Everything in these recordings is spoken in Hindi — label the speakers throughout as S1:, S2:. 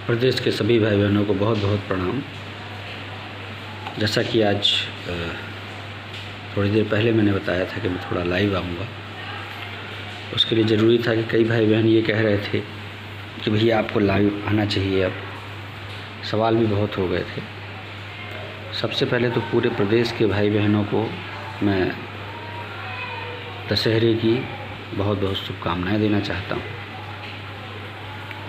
S1: प्रदेश के सभी भाई बहनों को बहुत बहुत प्रणाम। जैसा कि आज थोड़ी देर पहले मैंने बताया था कि मैं थोड़ा लाइव आऊँगा, उसके लिए ज़रूरी था कि कई भाई बहन ये कह रहे थे कि भैया आपको लाइव आना चाहिए। अब सवाल भी बहुत हो गए थे। सबसे पहले तो पूरे प्रदेश के भाई बहनों को मैं दशहरे की बहुत बहुत शुभकामनाएं देना चाहता हूँ।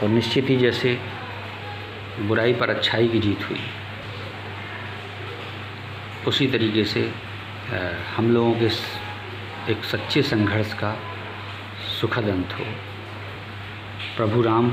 S1: और निश्चित ही जैसे बुराई पर अच्छाई की जीत हुई, उसी तरीके से हम लोगों के एक सच्चे संघर्ष का सुखद अंत हो। प्रभु राम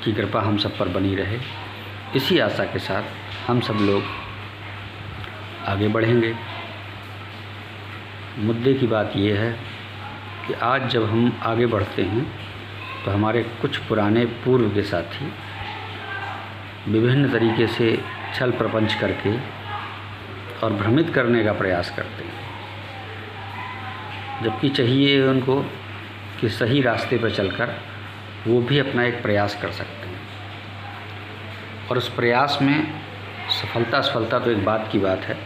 S1: की कृपा हम सब पर बनी रहे, इसी आशा के साथ हम सब लोग आगे बढ़ेंगे। मुद्दे की बात यह है कि आज जब हम आगे बढ़ते हैं तो हमारे कुछ पुराने पूर्व के साथी विभिन्न तरीके से छल प्रपंच करके और भ्रमित करने का प्रयास करते हैं, जबकि चाहिए उनको कि सही रास्ते पर चलकर वो भी अपना एक प्रयास कर सकते हैं। और उस प्रयास में सफलता असफलता तो एक बात की बात है,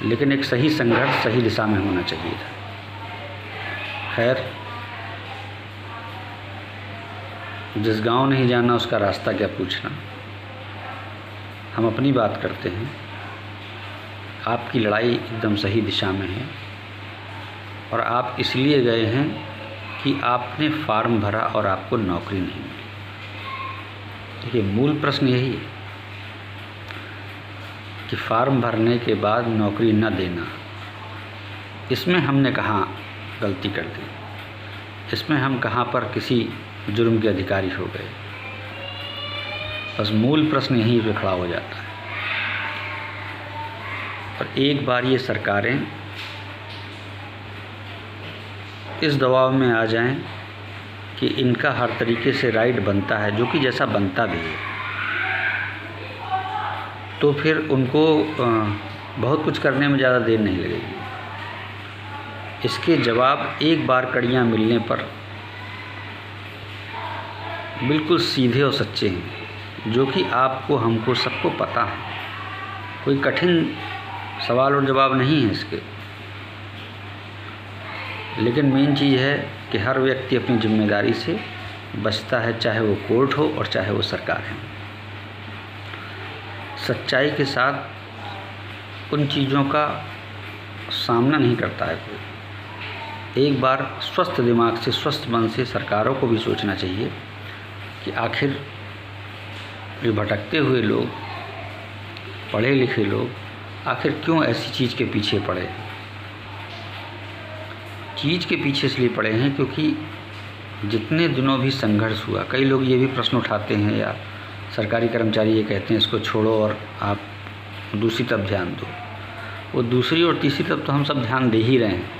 S1: लेकिन एक सही संघर्ष सही दिशा में होना चाहिए था। खैर, जिस गांव नहीं जाना उसका रास्ता क्या पूछना। हम अपनी बात करते हैं। आपकी लड़ाई एकदम सही दिशा में है और आप इसलिए गए हैं कि आपने फार्म भरा और आपको नौकरी नहीं मिली। देखिए, मूल प्रश्न यही है कि फार्म भरने के बाद नौकरी न देना, इसमें हमने कहाँ गलती कर दी, इसमें हम कहाँ पर किसी जुर्म के अधिकारी हो गए। बस मूल प्रश्न यहीं पे खड़ा हो जाता है। और एक बार ये सरकारें इस दबाव में आ जाएं कि इनका हर तरीके से राइट बनता है, जो कि जैसा बनता भी है, तो फिर उनको बहुत कुछ करने में ज़्यादा देर नहीं लगेगी। इसके जवाब एक बार कड़ियाँ मिलने पर बिल्कुल सीधे और सच्चे हैं, जो कि आपको हमको सबको पता है। कोई कठिन सवाल और जवाब नहीं है इसके। लेकिन मेन चीज़ है कि हर व्यक्ति अपनी जिम्मेदारी से बचता है, चाहे वो कोर्ट हो और चाहे वो सरकार है। सच्चाई के साथ उन चीज़ों का सामना नहीं करता है कोई। एक बार स्वस्थ दिमाग से, स्वस्थ मन से सरकारों को भी सोचना चाहिए कि आखिर ये भटकते हुए लोग, पढ़े लिखे लोग, आखिर क्यों ऐसी चीज़ के पीछे पड़े हैं। चीज़ के पीछे इसलिए पड़े हैं क्योंकि जितने दिनों भी संघर्ष हुआ, कई लोग ये भी प्रश्न उठाते हैं या सरकारी कर्मचारी ये कहते हैं इसको छोड़ो और आप दूसरी तरफ ध्यान दो। वो दूसरी और तीसरी तरफ तो हम सब ध्यान दे ही रहे हैं।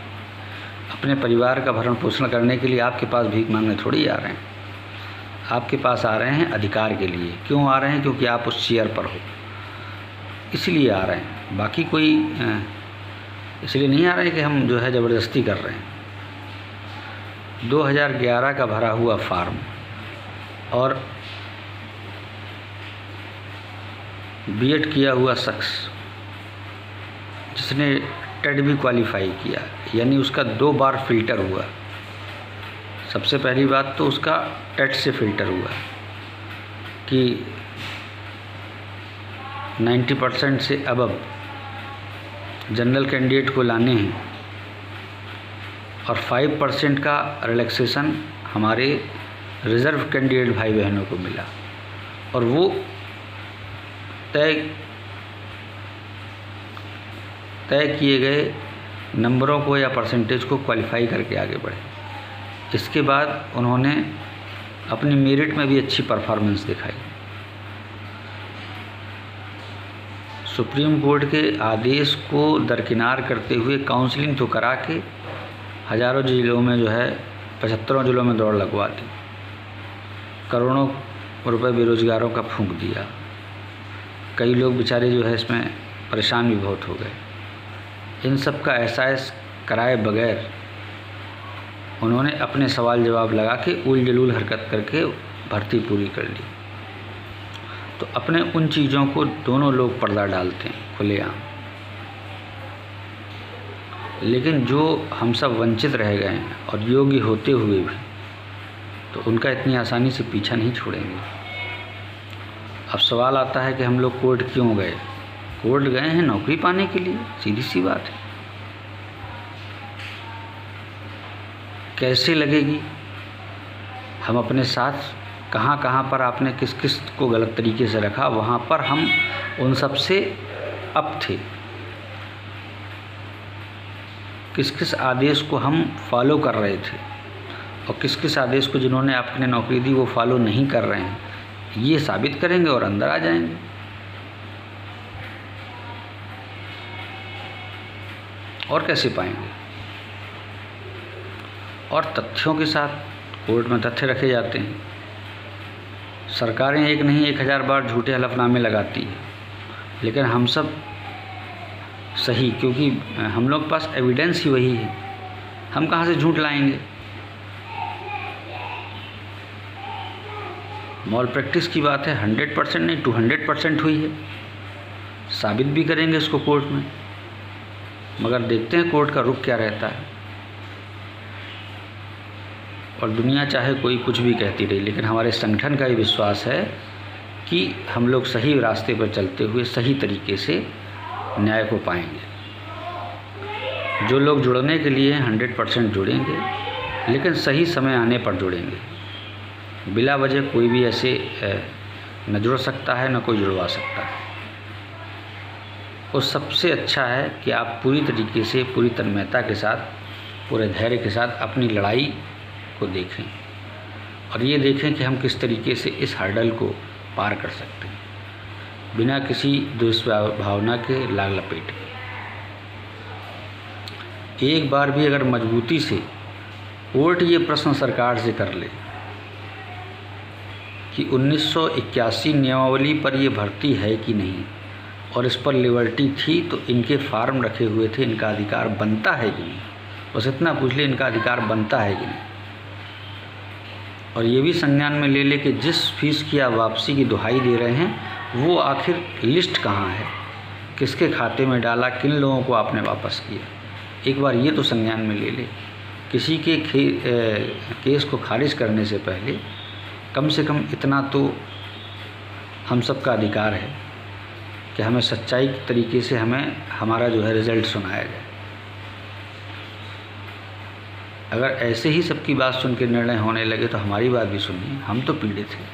S1: अपने परिवार का भरण पोषण करने के लिए आपके पास भीख मांगने थोड़ी आ रहे हैं। आपके पास आ रहे हैं अधिकार के लिए। क्यों आ रहे हैं? क्योंकि आप उस चेयर पर हो, इसलिए आ रहे हैं। बाकी कोई इसलिए नहीं आ रहे हैं कि हम जो है ज़बरदस्ती कर रहे हैं। 2011 का भरा हुआ फार्म और बीएड किया हुआ शख्स जिसने टेट भी क्वालिफाई किया, यानी उसका 2 बार फ़िल्टर हुआ। सबसे पहली बात तो उसका टेट से फ़िल्टर हुआ कि 90% से अबव जनरल कैंडिडेट को लाने हैं और 5% का रिलैक्सेशन हमारे रिज़र्व कैंडिडेट भाई बहनों को मिला। और वो तय किए गए नंबरों को या परसेंटेज को क्वालिफाई करके आगे बढ़े। इसके बाद उन्होंने अपनी मेरिट में भी अच्छी परफॉर्मेंस दिखाई। सुप्रीम कोर्ट के आदेश को दरकिनार करते हुए काउंसलिंग तो करा के हज़ारों जिलों में जो है 75 जिलों में दौड़ लगवा दी। करोड़ों रुपए बेरोज़गारों का फूंक दिया। कई लोग बेचारे जो है इसमें परेशान भी बहुत हो गए। इन सब का एहसास कराए बगैर उन्होंने अपने सवाल जवाब लगा के उल जलूल हरकत करके भर्ती पूरी कर ली। तो अपने उन चीज़ों को दोनों लोग पर्दा डालते हैं खुलेआम, लेकिन जो हम सब वंचित रह गए हैं और योग्य होते हुए भी, तो उनका इतनी आसानी से पीछा नहीं छोड़ेंगे। अब सवाल आता है कि हम लोग कोर्ट क्यों गए? कोर्ट गए हैं नौकरी पाने के लिए, सीधी सी बात है। कैसे लगेगी? हम अपने साथ कहाँ कहाँ पर आपने किस किस को गलत तरीके से रखा, वहाँ पर हम उन सब से अप थे। किस किस आदेश को हम फॉलो कर रहे थे और किस किस आदेश को जिन्होंने आपने नौकरी दी वो फॉलो नहीं कर रहे हैं, ये साबित करेंगे और अंदर आ जाएंगे। और कैसे पाएंगे? और तथ्यों के साथ कोर्ट में तथ्य रखे जाते हैं। सरकारें एक नहीं 1000 बार झूठे हलफनामे लगाती है, लेकिन हम सब सही, क्योंकि हम लोग के पास एविडेंस ही वही है, हम कहाँ से झूठ लाएंगे? मॉल प्रैक्टिस की बात है, 100% नहीं 200% हुई है, साबित भी करेंगे इसको कोर्ट में। मगर देखते हैं कोर्ट का रुख क्या रहता है। और दुनिया चाहे कोई कुछ भी कहती रही, लेकिन हमारे संगठन का ही विश्वास है कि हम लोग सही रास्ते पर चलते हुए सही तरीके से न्याय को पाएंगे। जो लोग जुड़ने के लिए 100% जुड़ेंगे, लेकिन सही समय आने पर जुड़ेंगे। बिला वजह कोई भी ऐसे न जुड़ सकता है, न कोई जुड़वा सकता है। और सबसे अच्छा है कि आप पूरी तरीके से, पूरी तन्मयता के साथ, पूरे धैर्य के साथ अपनी लड़ाई को देखें और ये देखें कि हम किस तरीके से इस हर्डल को पार कर सकते हैं बिना किसी दुष्भावना के लाग लपेटे। एक बार भी अगर मजबूती से कोर्ट ये प्रश्न सरकार से कर ले कि 1981 नियमावली पर ये भर्ती है कि नहीं और इस पर लिबर्टी थी तो इनके फार्म रखे हुए थे, इनका अधिकार बनता है कि नहीं, बस इतना पूछ ले इनका अधिकार बनता है कि नहीं। और ये भी संज्ञान में ले ले कि जिस फीस की आप वापसी की दुहाई दे रहे हैं वो आखिर लिस्ट कहाँ है, किसके खाते में डाला, किन लोगों को आपने वापस किया। एक बार ये तो संज्ञान में ले ले। किसी के केस को खारिज करने से पहले कम से कम इतना तो हम सब का अधिकार है कि हमें सच्चाई तरीके से हमें हमारा जो है रिज़ल्ट सुनाया जाए। अगर ऐसे ही सबकी बात सुन के निर्णय होने लगे तो हमारी बात भी सुनिए, हम तो पीड़ित हैं।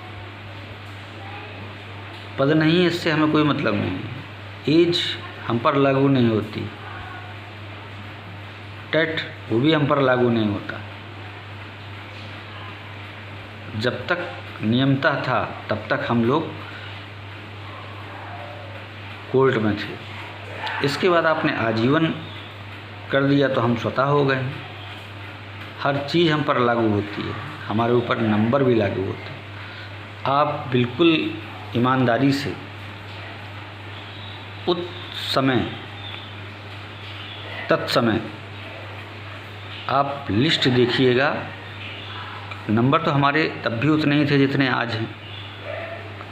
S1: पद नहीं है, इससे हमें कोई मतलब नहीं है। एज हम पर लागू नहीं होती, टेट वो भी हम पर लागू नहीं होता। जब तक नियमता था तब तक हम लोग कोर्ट में थे। इसके बाद आपने आजीवन कर दिया तो हम स्वतः हो गए। हर चीज़ हम पर लागू होती है, हमारे ऊपर नंबर भी लागू होते हैं। आप बिल्कुल ईमानदारी से उस समय तत्समय आप लिस्ट देखिएगा। नंबर तो हमारे तब भी उतने ही थे जितने आज हैं।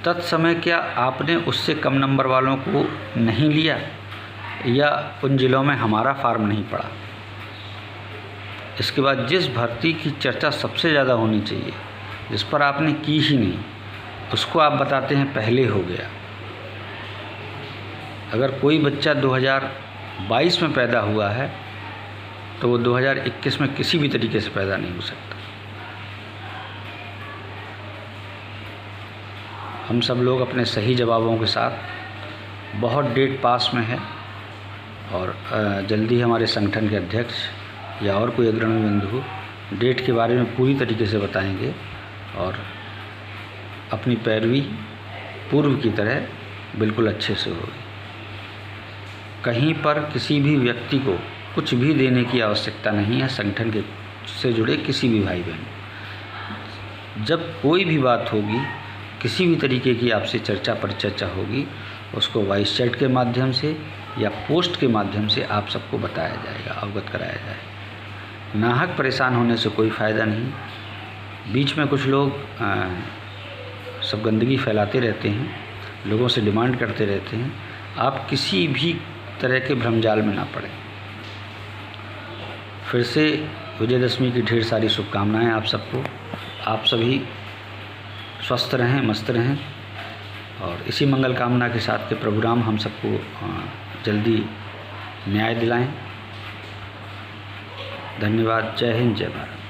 S1: तत्समय क्या आपने उससे कम नंबर वालों को नहीं लिया या उन जिलों में हमारा फार्म नहीं पड़ा? इसके बाद जिस भर्ती की चर्चा सबसे ज़्यादा होनी चाहिए, जिस पर आपने की ही नहीं, उसको आप बताते हैं पहले हो गया। अगर कोई बच्चा 2022 में पैदा हुआ है तो वो 2021 में किसी भी तरीके से पैदा नहीं हो सकता। हम सब लोग अपने सही जवाबों के साथ, बहुत डेट पास में है और जल्दी हमारे संगठन के अध्यक्ष या और कोई अग्रणी बंधु डेट के बारे में पूरी तरीके से बताएंगे और अपनी पैरवी पूर्व की तरह बिल्कुल अच्छे से होगी। कहीं पर किसी भी व्यक्ति को कुछ भी देने की आवश्यकता नहीं है। संगठन के से जुड़े किसी भी भाई बहन, जब कोई भी बात होगी, किसी भी तरीके की आपसे चर्चा परिचर्चा होगी, उसको वॉइस चैट के माध्यम से या पोस्ट के माध्यम से आप सबको बताया जाएगा, अवगत कराया जाएगा। नाहक परेशान होने से कोई फ़ायदा नहीं। बीच में कुछ लोग सब गंदगी फैलाते रहते हैं, लोगों से डिमांड करते रहते हैं। आप किसी भी तरह के भ्रमजाल में ना पड़ें। फिर से विजयदशमी की ढेर सारी शुभकामनाएं आप सबको। आप सभी स्वस्थ रहें, मस्त रहें, और इसी मंगल कामना के साथ के प्रभु राम हम सबको जल्दी न्याय दिलाएं। धन्यवाद। जय हिंद, जय भारत।